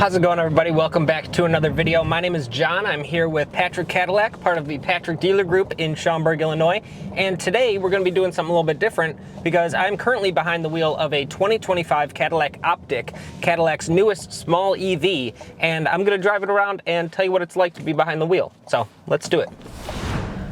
How's it going, everybody? Welcome back to another video. My name is John. I'm here with Patrick Cadillac, part of the Patrick Dealer Group in Schaumburg, Illinois. And today we're going to be doing something a little bit different because I'm currently behind the wheel of a 2025 Cadillac OPTIQ, Cadillac's newest small EV. And I'm going to drive it around and tell you what it's like to be behind the wheel. So let's do it.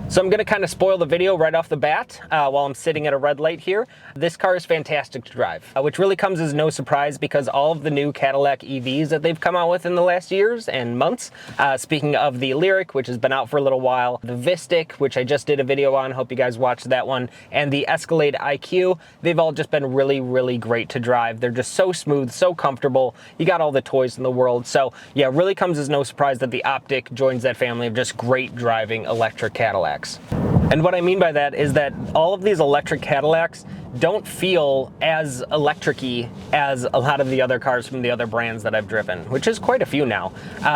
So I'm going to kind of spoil the video right off the bat while I'm sitting at a red light here. This car is fantastic to drive, which really comes as no surprise because all of the new Cadillac EVs that they've come out with in the last years and months, speaking of the Lyriq, which has been out for a little while, the VISTIQ, which I just did a video on, hope you guys watched that one, and the Escalade IQ, they've all just been really, really great to drive. They're just so smooth, so comfortable. You got all the toys in the world. So yeah, it really comes as no surprise that the OPTIQ joins that family of just great driving electric Cadillacs. And what I mean by that is that all of these electric Cadillacs don't feel as electric-y as a lot of the other cars from the other brands that I've driven, which is quite a few now.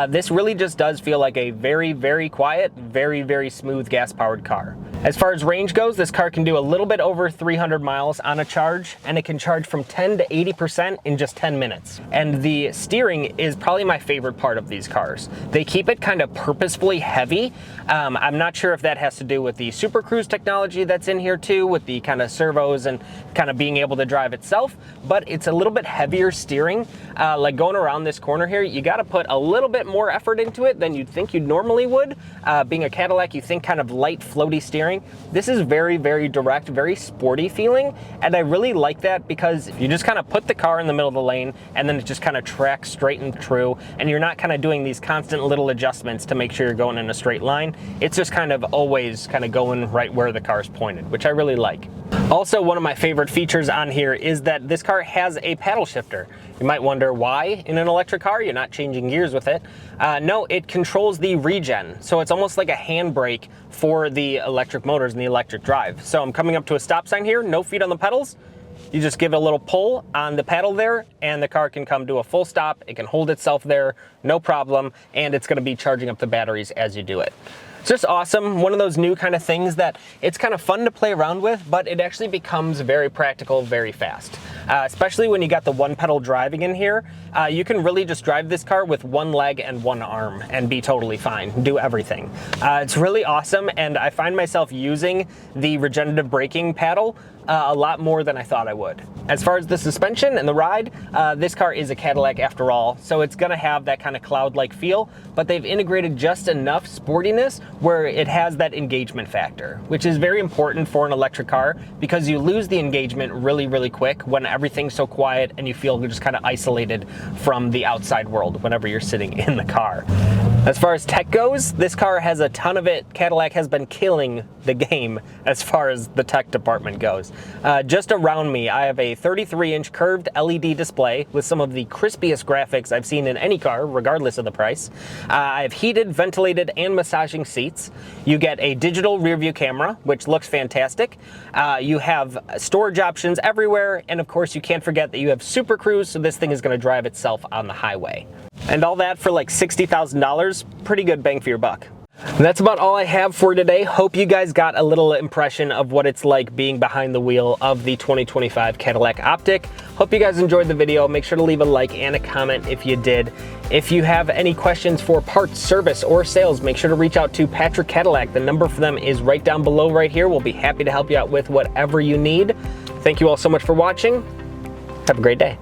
This really just does feel like a very, very quiet, very, very smooth gas-powered car. As far as range goes, this car can do a little bit over 300 miles on a charge, and it can charge from 10 to 80% in just 10 minutes. And the steering is probably my favorite part of these cars. They keep it kind of purposefully heavy. I'm not sure if that has to do with the Super Cruise technology that's in here too, with the kind of servos and kind of being able to drive itself, but it's a little bit heavier steering. Like going around this corner here, you got to put a little bit more effort into it than you'd think you normally would. Being a Cadillac, you think kind of light, floaty steering. This is very, very direct, very sporty feeling, and I really like that because you just kind of put the car in the middle of the lane and then it just kind of tracks straight and true, and you're not kind of doing these constant little adjustments to make sure you're going in a straight line. It's just kind of always kind of going right where the car's pointed, which I really like. Also, one of my favorite features on here is that this car has a paddle shifter. You might wonder why in an electric car you're not changing gears with it. No, it controls the regen. So it's almost like a handbrake for the electric motors and the electric drive. So I'm coming up to a stop sign here, no feet on the pedals. You just give it a little pull on the pedal there and the car can come to a full stop. It can hold itself there, no problem. And it's going to be charging up the batteries as you do it. It's just awesome. One of those new kind of things that it's kind of fun to play around with, but it actually becomes very practical very fast. Especially when you got the one pedal driving in here. You can really just drive this car with one leg and one arm and be totally fine, do everything. It's really awesome, and I find myself using the regenerative braking paddle a lot more than I thought I would. As far as the suspension and the ride, this car is a Cadillac after all, so it's gonna have that kind of cloud-like feel, but they've integrated just enough sportiness where it has that engagement factor, which is very important for an electric car because you lose the engagement really, really quick when everything's so quiet and you feel just kind of isolated from the outside world whenever you're sitting in the car. As far as tech goes, this car has a ton of it. Cadillac has been killing the game as far as the tech department goes. Just around me, I have a 33-inch curved LED display with some of the crispiest graphics I've seen in any car, regardless of the price. I have heated, ventilated, and massaging seats. You get a digital rear view camera, which looks fantastic. You have storage options everywhere, and of course you can't forget that you have Super Cruise, so this thing is going to drive itself on the highway. And all that for like $60,000, pretty good bang for your buck. And that's about all I have for today. Hope you guys got a little impression of what it's like being behind the wheel of the 2025 Cadillac OPTIQ. Hope you guys enjoyed the video. Make sure to leave a like and a comment if you did. If you have any questions for parts, service, or sales, make sure to reach out to Patrick Cadillac. The number for them is right down below right here. We'll be happy to help you out with whatever you need. Thank you all so much for watching. Have a great day.